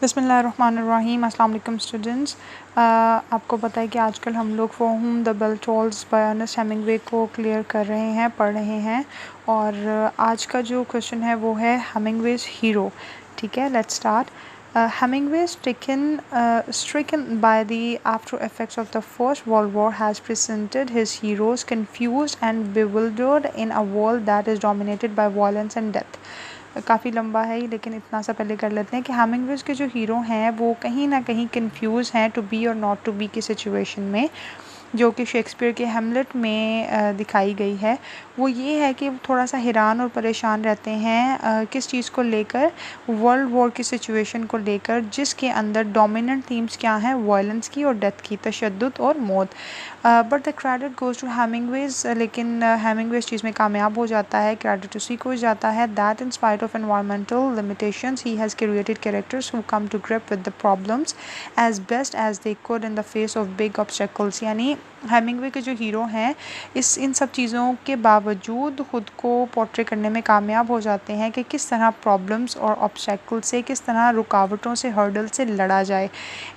बिस्मिल्लाहिर्रहमानिर्रहीम। अस्सलाम वालेकुम स्टूडेंट्स। आपको पता है कि आजकल हम लोग for whom the bell tolls by Ernest Hemingway को क्लियर कर रहे हैं, पढ़ रहे हैं। और आज का जो क्वेश्चन है वो है हेमिंगवेज हीरो। ठीक है, let's start. Hemingway, stricken by the after effects of the First World War, has presented his heroes confused and bewildered in a world that is dominated by violence and death. काफ़ी लंबा है लेकिन इतना सा पहले कर लेते हैं कि हेमिंगवेज के जो हीरो हैं वो कहीं ना कहीं कंफ्यूज हैं टू बी और नॉट टू बी की सिचुएशन में, जो कि शेक्सपियर के हेमलेट में दिखाई गई है। वो ये है कि थोड़ा सा हैरान और परेशान रहते हैं किस चीज़ को लेकर, वर्ल्ड वॉर की सिचुएशन को लेकर, जिसके अंदर डोमिनेंट थीम्स क्या हैं, वायलेंस की और डेथ की, तशद्दुद और मौत। But the credit goes to Hemingway's. लेकिन हेमिंगवे इस चीज़ में कामयाब हो जाता है, क्रेडिट उसी को जाता है। That in spite of environmental limitations he has created characters who come to grip with the problems as best as they could in the face of big obstacles. यानी हेमिंगवे के जो हीरो हैं इन सब चीज़ों के बावजूद ख़ुद को पोर्ट्रे करने में कामयाब हो जाते हैं कि किस तरह प्रॉब्लम्स और ऑब्स्टेकल से, किस तरह रुकावटों से, हर्डल से लड़ा जाए।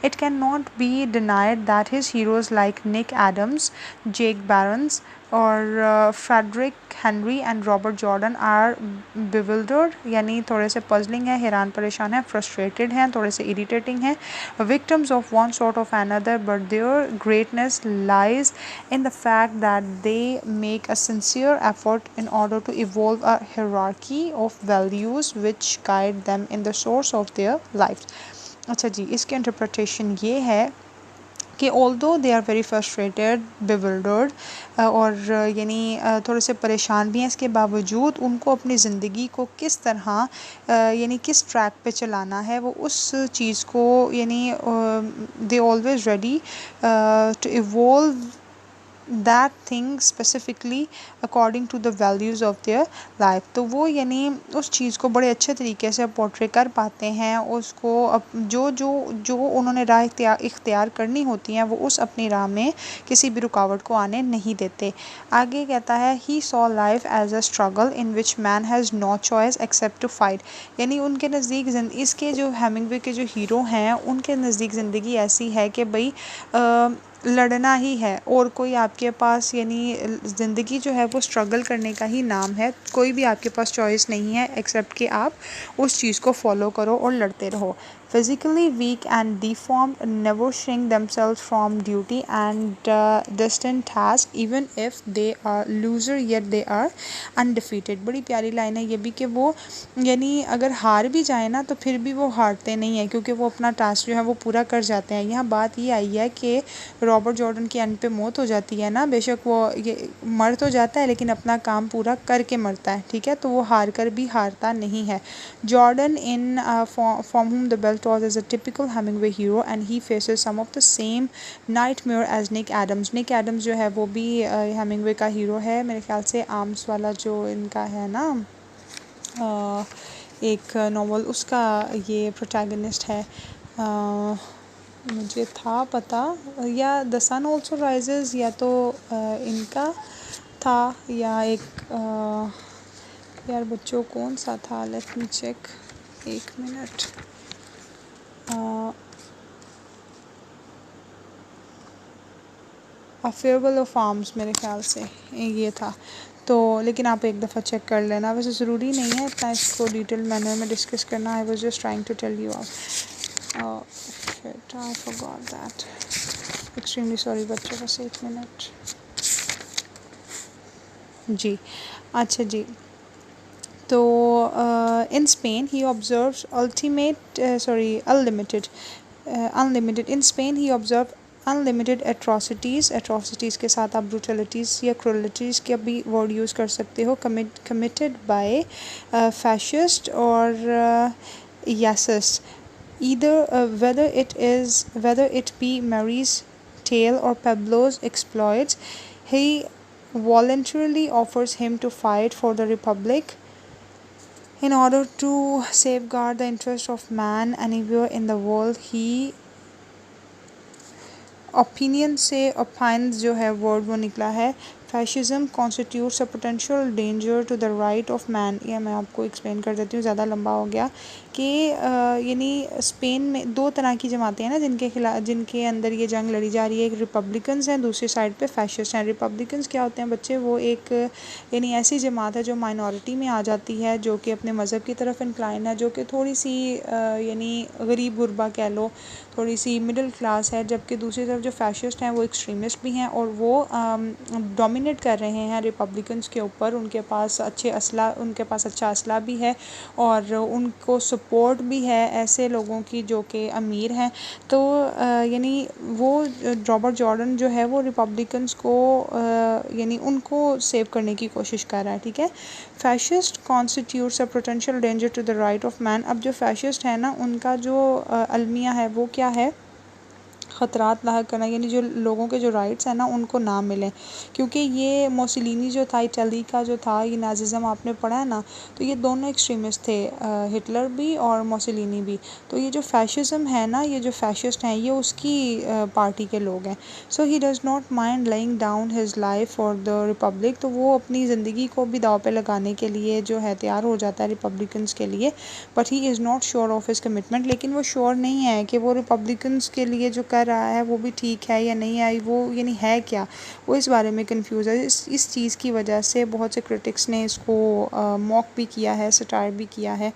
It can not be denied that his heroes like Nick Adams, Jake Barnes और Frederic Henry and Robert Jordan are bewildered, यानी थोड़े से पजलिंग है, हैरान परेशान है, फ्रस्ट्रेटेड हैं, थोड़े से इरिटेटिंग हैं, victims of one sort of another, but their greatness lies in the fact that they make a sincere effort in order to evolve a hierarchy of values which guide them in the source of their lives. अच्छा जी, इसकी interpretation ये है कि although they are very frustrated, bewildered और यानी थोड़े से परेशान भी हैं, इसके बावजूद उनको अपनी ज़िंदगी को किस तरह यानी किस ट्रैक पे चलाना है, वो उस चीज़ को यानी they always ready to evolve that thing specifically according to the values of their life. तो वो यानी उस चीज़ को बड़े अच्छे तरीके से पोर्ट्रे कर पाते हैं, उसको जो जो जो उन्होंने राह इख्तियार करनी होती हैं वो उस अपनी राह में किसी भी रुकावट को आने नहीं देते। आगे कहता है he saw life as a struggle in which man has no choice except to fight. यानी उनके नज़दीक इसके जो हेमिंगवे के जो हीरो हैं उनके नज़दीक ज़िंदगी ऐसी है कि भाई लड़ना ही है और कोई आपके पास यानी ज़िंदगी जो है वो स्ट्रगल करने का ही नाम है। कोई भी आपके पास चॉइस नहीं है एक्सेप्ट कि आप उस चीज़ को फॉलो करो और लड़ते रहो। Physically weak and deformed, never shrink themselves from duty and distant task, even if they are loser yet they are undefeated। बड़ी प्यारी लाइन है ये भी कि वो यानी अगर हार भी जाए ना तो फिर भी वो हारते नहीं हैं, क्योंकि वो अपना टास्क जो है वो पूरा कर जाते हैं। यहाँ बात ये आई है कि रॉबर्ट जॉर्डन की एंड पे मौत हो जाती है ना, बेशक वो ये मर तो जाता है लेकिन अपना काम पूरा करके मरता है, ठीक है, तो वो हार कर भी हारता नहीं है। Jordan in from whom the bell tolls is a typical Hemingway hero and he faces some of the same nightmare as Nick Adams। Nick Adams जो है वो भी हेमिंगवे का हीरो है, मेरे ख्याल से आर्म्स वाला जो इनका है ना एक नॉवल, उसका ये प्रोटैगनिस्ट है। मुझे था पता, या द सन ऑल्सो राइजेस, या तो इनका था, या एक यार बच्चों कौन सा था, लेट मी चेक, एक minute. A farewell of arms मेरे ख्याल से ये था। तो लेकिन आप एक दफ़ा चेक कर लेना, वैसे ज़रूरी नहीं है इतना इसको डिटेल मैनर में डिस्कस करना। I was just trying to tell you out. Shit, I forgot that, extremely sorry बच्चों, बस एक मिनट जी। अच्छा जी, तो in Spain he observes unlimited in Spain he observe unlimited atrocities के साथ आप ब्रूटलिटीज़ या क्रूलिटीज़ का भी वर्ड यूज़ कर सकते हो, कमिटेड बाय फैशिस्ट और यासिस्ट, either whether it be Mary's tale or Pablo's exploits. He voluntarily offers him to fight for the Republic in order to safeguard the interest of man anywhere in the world. He opinion से opines जो है word वो निकला है, fascism constitutes a potential danger to the right of man. यह मैं आपको explain कर देती हूँ, ज़्यादा लंबा हो गया। कि यानी स्पेन में दो तरह की जमातें हैं ना जिनके अंदर ये जंग लड़ी जा रही है। एक रिपब्लिकन्स हैं, दूसरी साइड पे फैशिस्ट हैं। रिपब्लिकन्स क्या होते हैं बच्चे, वो एक यानी ऐसी जमात है जो माइनॉरिटी में आ जाती है, जो कि अपने मज़हब की तरफ इंक्लाइन है, जो कि थोड़ी सी यानी गरीब गुरबा कह लो, थोड़ी सी मिडिल क्लास है। जबकि दूसरी तरफ जो फैशिस्ट हैं वो एक्सट्रीमिस्ट भी हैं और वो डोमिनेट कर रहे हैं रिपब्लिकन्स के ऊपर। उनके पास अच्छा असला भी है और उनको सपोर्ट भी है ऐसे लोगों की जो कि अमीर हैं। तो यानी वो रॉबर्ट जॉर्डन जो है वो रिपब्लिकन्स को यानी उनको सेव करने की कोशिश कर रहा है। ठीक है। Fascist constitutes a potential danger to the right of man. अब जो फैशिस्ट है ना, उनका जो अलमिया है वो क्या है, ख़तरात लाहक करना, यानी जो लोगों के जो राइट्स हैं ना उनको ना मिलें। क्योंकि ये मोसोलिनी जो था, इटली का जो था, ये नाज़िज़्म आपने पढ़ा है ना, तो ये दोनों एक्सट्रीमिस्ट थे, हिटलर भी और मोसोलिनी भी। तो ये जो फैशिज़्म है ना, ये जो फैशिस्ट हैं ये उसकी पार्टी के लोग हैं। So he does not mind laying down his life for the republic. तो वो अपनी ज़िंदगी को भी दाव पे लगाने के लिए जो है तैयार हो जाता है रिपब्लिकन्स के लिए। But he is not sure of his commitment. लेकिन वो श्योर नहीं है कि वो रिपब्लिकन्स के लिए जो कर रहा है वो भी ठीक है या नहीं है, वो यानी है क्या, वो इस बारे में कंफ्यूज है। इस चीज़ की वजह से बहुत से क्रिटिक्स ने इसको मॉक भी किया है, सटायर भी किया है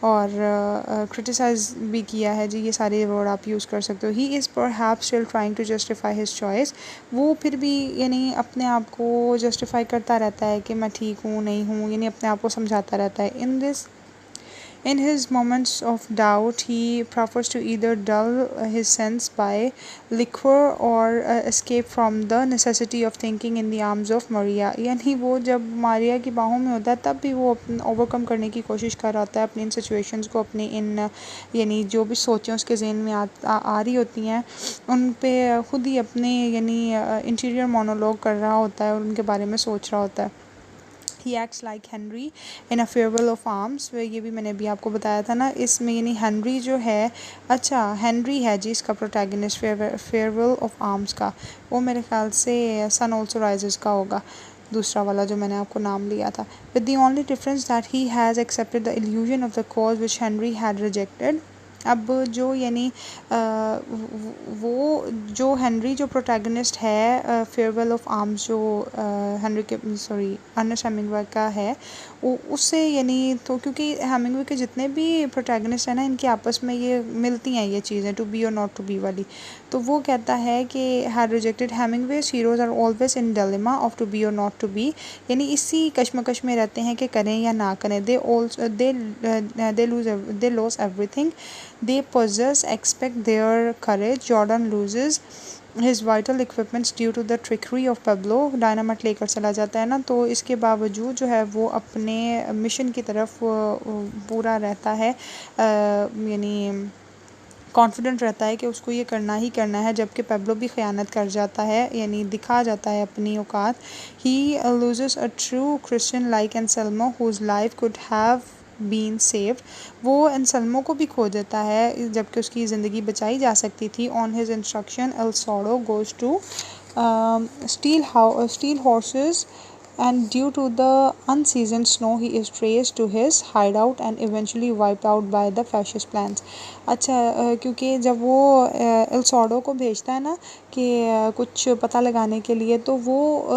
और क्रिटिसाइज़ भी किया है। जी, ये सारे वर्ड आप यूज़ कर सकते हो। He is perhaps still trying to justify his choice. वो फिर भी यानी अपने आप को जस्टिफाई करता रहता है कि मैं ठीक हूँ नहीं हूँ, यानी अपने आप को समझाता रहता है। In his moments of doubt, he prefers to either dull his sense by liquor or escape from the necessity of thinking in the arms of Maria। यानी वो जब मारिया की बाहों में होता है तब भी वो ओवरकम करने की कोशिश कर रहा होता है अपनी इन सिचुएशंस को, अपनी इन यानी जो भी सोचें उसके ज़हन में आ रही होती हैं, उन पे खुद ही अपने यानी इंटीरियर मोनोलॉग कर रहा होता है और उनके बारे में सोच रहा होता है। He acts like Henry in a farewell of arms. ये भी मैंने अभी आपको बताया था ना, इसमें यानी हेनरी जो है, अच्छा हेनरी है जी इसका प्रोटैगनिस्ट फेयरवेल ऑफ आर्म्स का। वो मेरे ख्याल से सन ऑल्सो राइजेस का होगा, दूसरा वाला जो मैंने आपको नाम लिया था। With the only difference that he has accepted the illusion of the cause which Henry had rejected. अब जो यानी वो जो हेनरी जो प्रोटैगनिस्ट है फेयरवेल ऑफ आर्म्स जो हेनरी के अर्नेस्ट हेमिंग्वे का है, उससे यानी तो क्योंकि हेमिंग्वे के जितने भी प्रोटैगनिस्ट हैं ना, इनके आपस में ये मिलती हैं ये चीज़ें, टू बी और नॉट टू बी वाली। तो वो कहता है कि had rejected Hemingway's heroes are always in dilemma of to be और नॉट टू बी। यानी इसी कश्मकश में रहते हैं कि करें या ना करें। They lose everything they possess, expect their courage। Jordan loses his vital equipments due to the trickery of Pablo। Dynamite लेकर चला जाता है ना, तो इसके बावजूद जो है वो अपने मिशन की तरफ पूरा रहता है, यानी कॉन्फिडेंट रहता है कि उसको ये करना ही करना है। जबकि पेब्लो भी ख़यानत कर जाता है, यानी दिखा जाता है अपनी औकात। He loses a true Christian like Anselmo whose life could have been saved. वो एंसेल्मो को भी खो देता है जबकि उसकी ज़िंदगी बचाई जा सकती थी। On his instruction El Sordo goes to steal horses and due to the unseasoned snow he is traced to his hideout and eventually wiped out by the fascist plans। अच्छा क्योंकि जब वो एल सोडो को भेजता है ना कि कुछ पता लगाने के लिए, तो वो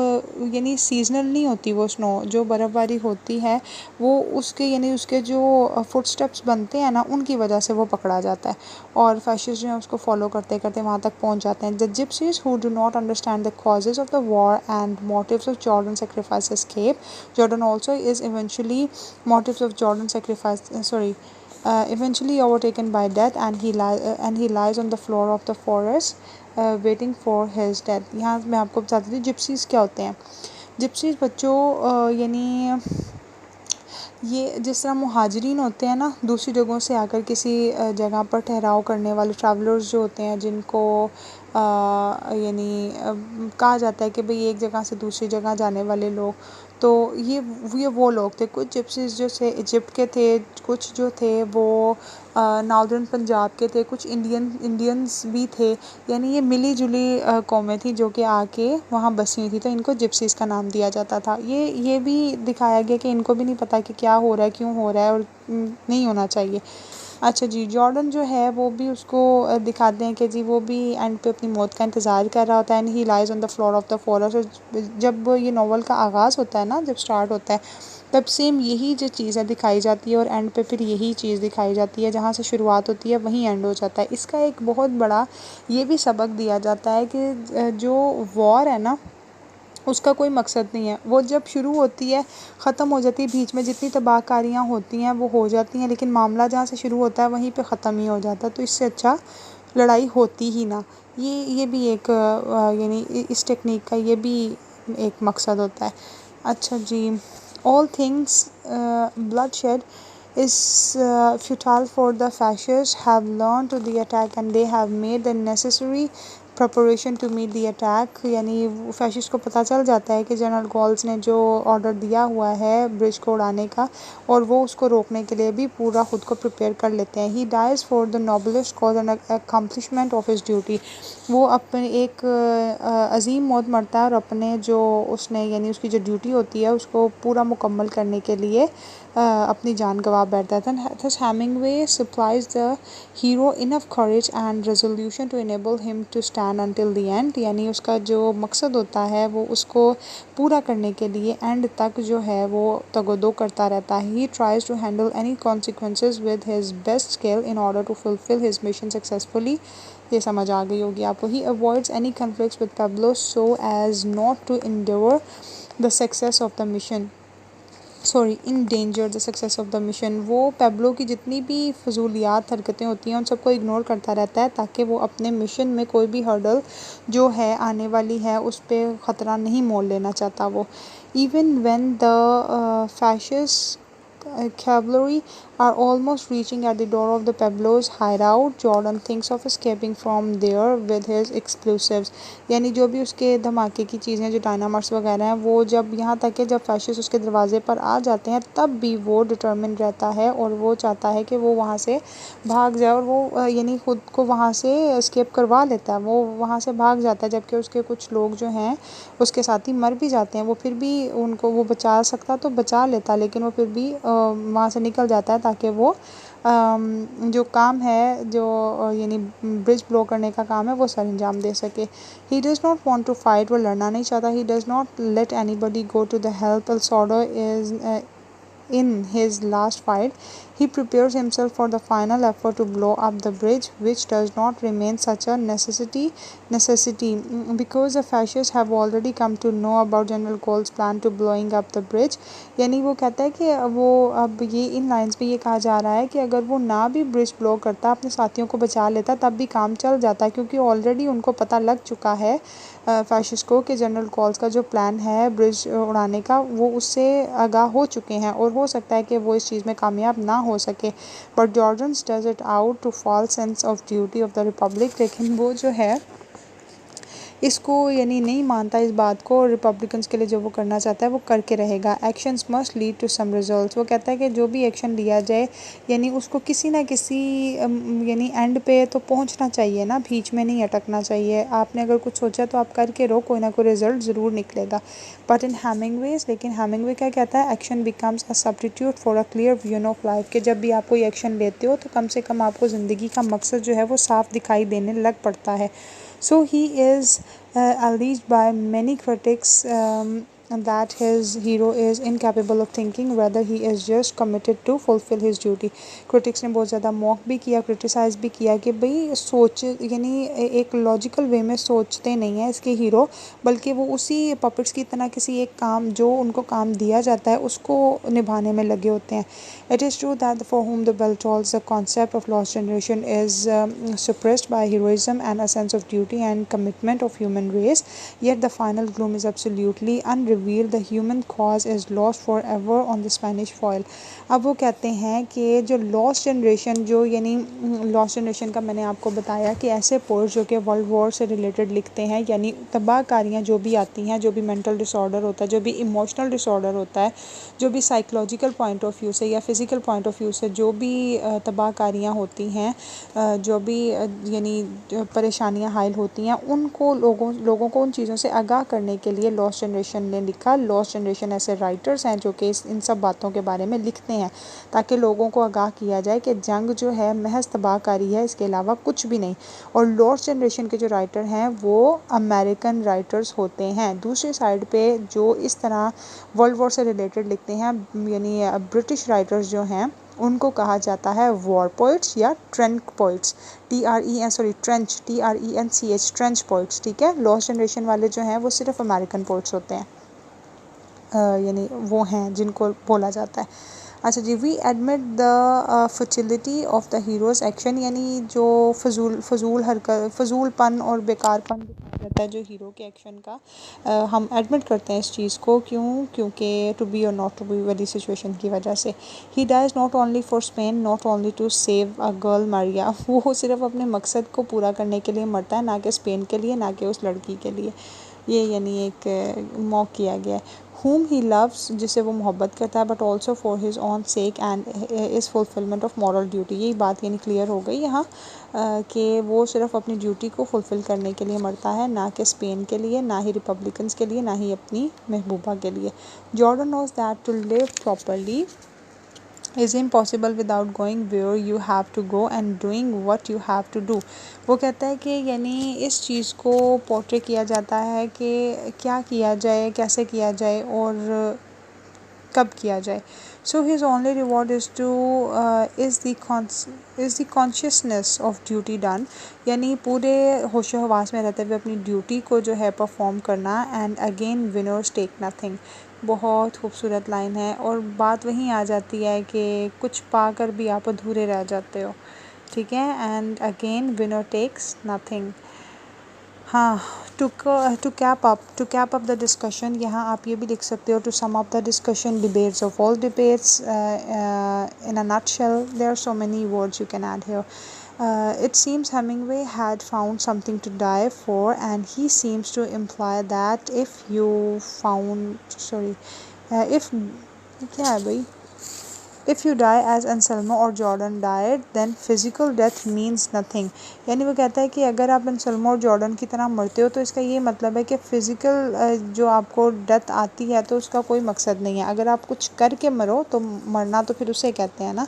यानी सीजनल नहीं होती वो स्नो, जो बर्फ़बारी होती है वो उसके यानी उसके जो फुटस्टेप्स बनते हैं ना, उनकी वजह से वो पकड़ा जाता है और फैशिस्ट जो है उसको फॉलो करते करते वहाँ तक पहुँच जाते हैं। The gypsies who do not understand the causes of the war and motives of Jordan sacrifice escape। Jordan also is eventually motives of Jordan sacrifice eventually overtaken by death and he lies on the floor of the forest waiting for his death। यहाँ मैं आपको बताती थी gypsies क्या होते हैं। Gypsies बच्चों यानी ये जिस तरह मुहाजिरीन होते हैं ना, दूसरी जगहों से आकर किसी जगह पर ठहराव करने वाले ट्रैवलर्स जो होते हैं, जिनको यानी कहा जाता है कि भाई एक जगह से दूसरी जगह जाने वाले लोग, तो ये वो लोग थे। कुछ जिप्सीज जो थे इजिप्ट के थे, कुछ जो थे वो नॉर्दर्न पंजाब के थे, कुछ इंडियंस भी थे। यानी ये मिली जुली कौमें थी जो कि आके वहाँ बसी हुई थी, तो इनको जिप्सीज का नाम दिया जाता था। ये भी दिखाया गया कि इनको भी नहीं पता कि क्या हो रहा है, क्यों हो रहा है और नहीं होना चाहिए। अच्छा जी, जॉर्डन जो है वो भी उसको दिखाते हैं कि जी वो भी एंड पे अपनी मौत का इंतज़ार कर रहा होता है, and he lies on the floor of the forest. जब ये नावल का आगाज़ होता है ना, जब स्टार्ट होता है, तब सेम यही जो चीज़ है दिखाई जाती है और एंड पे फिर यही चीज़ दिखाई जाती है। जहाँ से शुरुआत होती है वहीं एंड हो जाता है। इसका एक बहुत बड़ा ये भी सबक दिया जाता है कि जो वॉर है ना, उसका कोई मकसद नहीं है। वो जब शुरू होती है ख़त्म हो जाती है, बीच में जितनी तबाहकारियाँ होती हैं वो हो जाती हैं, लेकिन मामला जहाँ से शुरू होता है वहीं पे ख़त्म ही हो जाता है। तो इससे अच्छा लड़ाई होती ही ना। ये भी एक यानी इस टेक्निक का ये भी एक मकसद होता है। अच्छा जी, all things bloodshed is futile for the fascists have learned to the attack and they have made the necessary preparation to meet the attack। यानी फैशिस्ट को पता चल जाता है कि जनरल गॉल्स ने जो ऑर्डर दिया हुआ है ब्रिज को उड़ाने का, और वो उसको रोकने के लिए भी पूरा खुद को प्रिपेयर कर लेते हैं। He dies for the noblest cause and accomplishment of his duty. वो अपने एक अजीम मौत मरता है और अपने जो उसने यानी उसकी जो ड्यूटी होती है उसको पूरा मुकम्मल करने के लिए अपनी जान गंवा बैठता है। Thus Hemingway supplies the hero enough courage and resolution to enable him to stand until the end। यानी उसका जो मकसद होता है वो उसको पूरा करने के लिए एंड तक जो है वो तगोदो करता रहता है। He tries to handle any consequences with his best skill in order to fulfill his mission successfully। ये समझ आ गई होगी आपको। He avoids any conflicts with Pablo so as not to endeavor the success of the mission endanger the success of the mission। वो Pablo की जितनी भी फजूलियात हरकतें होती हैं उन सबको इग्नोर करता रहता है ताकि वो अपने मिशन में कोई भी हर्डल जो है आने वाली है उस पर ख़तरा नहीं मोल लेना चाहता वो। Even when the fascists cavalry are almost reaching at the door of the Pablo's hideout, Jordan thinks of escaping from there with his explosives। यानी जो भी उसके धमाके की चीज़ें जो डायनामाइट्स वगैरह हैं वो जब यहाँ तक कि जब फैशिस्ट उसके दरवाजे पर आ जाते हैं तब भी वो डिटर्मिन रहता है और वो चाहता है कि वो वहाँ से भाग जाए, और वो यानी खुद को वहाँ से एस्केप करवा लेता है। वो वहाँ से भाग जाता है जबकि उसके कुछ लोग जो हैं उसके साथी मर भी जाते हैं। वो फिर भी उनको वो बचा सकता तो बचा लेता, लेकिन वो फिर भी वहाँ से निकल जाता है ताकि वो जो काम है जो यानी ब्रिज ब्लो करने का काम है वो सर अंजाम दे सके। He does not want to fight, वो लड़ना नहीं चाहता। He does not let anybody go to the help. El Sordo is in his last fight, he prepares himself for the final effort to blow up the bridge, which does not remain such a necessity because the fascists have already come to know about General Gaull's plan to blowing up the bridge। यानी वो कहता है कि वो अब ये इन lines पे ये कहा जा रहा है कि अगर वो ना भी ब्रिज ब्लो करता, अपने साथियों को बचा लेता, तब भी काम चल जाता, क्योंकि ऑलरेडी उनको पता लग चुका है फैशिस्ट को कि जनरल गॉल्स का जो प्लान है ब्रिज उड़ाने का वो उससे आगाह हो चुके हैं और हो सकता है कि वो इस चीज़ में कामयाब ना हो सके। But Jordan does it out to false sense of duty of the republic. लेकिन वो जो है इसको यानी नहीं मानता इस बात को, और रिपब्लिकन्स के लिए जो वो करना चाहता है वो करके रहेगा। Actions must lead to some results. वो कहता है कि जो भी एक्शन लिया जाए यानी उसको किसी ना किसी यानी एंड पे तो पहुंचना चाहिए ना, बीच में नहीं अटकना चाहिए। आपने अगर कुछ सोचा तो आप करके रहो, कोई ना कोई रिजल्ट ज़रूर निकलेगा। बट इन हेमिंगवेज, लेकिन हेमिंगवे क्या कहता है, action becomes a substitute for a clear vision of life. कि जब भी आप कोई एक्शन लेते हो तो कम से कम आपको ज़िंदगी का मकसद जो है वो साफ दिखाई देने लग पड़ता है। So he is alleged by many critics that his hero is incapable of thinking whether he is just committed to fulfill his duty। critics ने बहुत ज़्यादा मॉक भी किया, क्रिटिसाइज़ भी किया कि भाई सोच यानी एक लॉजिकल वे में सोचते नहीं है इसके हीरो, बल्कि वो उसी पपेट्स की तरह किसी एक काम जो उनको काम दिया जाता है उसको निभाने में लगे होते हैं। It is true that for whom the bell tolls, the concept of lost generation is suppressed by heroism and a sense of duty and commitment of human race, yet the final gloom is absolutely unrealistic reveal the human cause is lost forever on the Spanish foil। अब वो कहते हैं कि जो lost generation, जो यानी lost generation का मैंने आपको बताया कि ऐसे पोर्स जो कि वर्ल्ड वॉर से रिलेटेड लिखते हैं, यानी तबाहकारियाँ जो भी आती हैं, जो भी मेंटल डिसऑर्डर होता है, जो भी इमोशनल डिसऑर्डर होता है, जो भी साइकोलॉजिकल पॉइंट ऑफ व्यू से या फिज़िकल पॉइंट ऑफ व्यू से जो भी तबाहकारियाँ होती हैं, जो भी यानी परेशानियाँ हायल होती हैं, उनको लोगों को उन चीज़ों से आगाह करने के लिए लॉस्ट जनरेशन ने लिखा। लॉस्ट जनरेशन ऐसे राइटर्स हैं जो कि इन सब बातों के बारे में लिखते हैं ताकि लोगों को आगाह किया जाए कि जंग जो है महज तबाहकारी है, इसके अलावा कुछ भी नहीं। और लॉस्ट जनरेशन के जो राइटर हैं वो अमेरिकन राइटर्स होते हैं। दूसरी साइड पे जो इस तरह वर्ल्ड वॉर से रिलेटेड लिखते हैं, यानी ब्रिटिश राइटर्स जो हैं, उनको कहा जाता है वॉर पोइट्स या trench poets, TRENCH trench poets. ठीक है, लॉस्ट जनरेशन वाले जो हैं वो सिर्फ अमेरिकन पोइट्स होते हैं, यानी वो हैं जिनको बोला जाता है। अच्छा जी, we admit the fertility of the heroes action, यानी जो फजूलपन और बेकारपन दिखाया जाता है जो हीरो के एक्शन का, हम एडमिट करते हैं इस चीज़ को। क्योंकि टू बी और नॉट टू बी वाली सिचुएशन की वजह से। He dies not only for Spain, not only to save a girl Maria, वो सिर्फ अपने मकसद को पूरा करने के लिए मरता है, ना कि स्पेन के लिए, ना कि उस लड़की के लिए। ये यानी एक मॉक किया गया है। whom he loves, जिसे वो मोहब्बत करता है, but also for his own sake and his fulfillment of moral duty। यही बात यानी क्लियर हो गई यहाँ कि वो सिर्फ अपनी ड्यूटी को फुलफ़िल करने के लिए मरता है, ना कि स्पेन के लिए, ना ही रिपब्लिकन्स के लिए, ना ही अपनी महबूबा के लिए। Jordan knows that to live properly is impossible without going where you have to go and doing what you have to do। वो कहता है कि यानी इस चीज़ को पोर्ट्रे किया जाता है कि क्या किया जाए, कैसे किया जाए और कब किया जाए। So his only reward is two is the consciousness of duty done, यानी पूरे होशो हवास में रहते हुए अपनी ड्यूटी को जो है परफॉर्म करना। And again winners take nothing, बहुत खूबसूरत लाइन है। और बात वहीं आ जाती है कि कुछ पाकर भी आप अधूरे रह जाते हो। ठीक है, and again winner takes nothing. हाँ, to cap up the discussion, यहाँ आप ये भी लिख सकते हो to sum up the discussion, debates of all debates in a nutshell, there are so many words you can add here. It seems Hemingway had found something to die for, and he seems to imply that if you found if क्या है भाई, if you die as Anselmo or Jordan died, then physical death means nothing। यानी वो कहता है कि अगर आप अंसेल्मो और जॉर्डन की तरह मरते हो तो इसका ये मतलब है कि फ़िज़िकल जो आपको डेथ आती है तो उसका कोई मकसद नहीं है। अगर आप कुछ करके मरो तो मरना तो फिर उसे कहते हैं ना।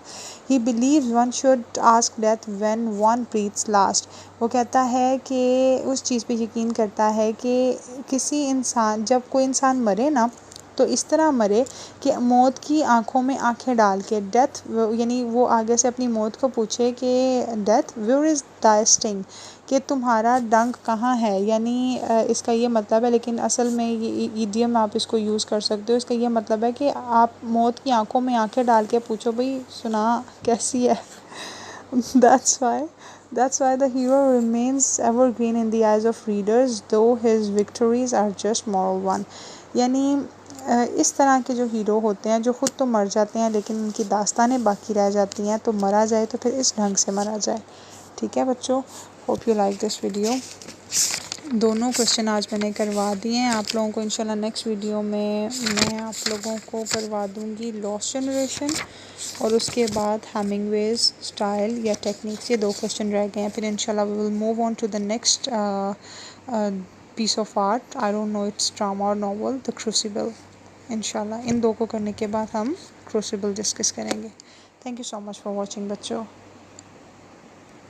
He believes one should ask death when one breathes last. वो कहता है कि उस चीज़ पे यकीन करता है कि किसी इंसान, जब कोई इंसान मरे ना, तो इस तरह मरे कि मौत की आंखों में आंखें डाल के, डेथ यानी वो आगे से अपनी मौत को पूछे कि death where is the sting, कि तुम्हारा डंक कहाँ है। यानी इसका ये मतलब है, लेकिन असल में ये ईडियम आप इसको यूज़ कर सकते हो। इसका ये मतलब है कि आप मौत की आंखों में आंखें डाल के पूछो, भाई सुना कैसी है। That's why the hero remains evergreen in the eyes of readers, though his victories are just moral one। यानी इस तरह के जो हीरो होते हैं जो ख़ुद तो मर जाते हैं लेकिन उनकी दास्तानें बाकी रह जाती हैं, तो मरा जाए तो फिर इस ढंग से मरा जाए। ठीक है बच्चों, hope you like this video. दोनों क्वेश्चन आज मैंने करवा दिए हैं आप लोगों को। इंशाल्लाह नेक्स्ट वीडियो में मैं आप लोगों को करवा दूँगी लॉस्ट जनरेशन, और उसके बाद हेमिंगवेज स्टाइल या टेक्निक्स। ये 2 क्वेश्चन रह गए हैं, फिर इंशाल्लाह we will move on to the next piece of art। I don't know it's drama or novel, The Crucible। इंशाल्लाह इन 2 को करने के बाद हम क्रूसिबल डिस्कस करेंगे। Thank you so much for watching बच्चों।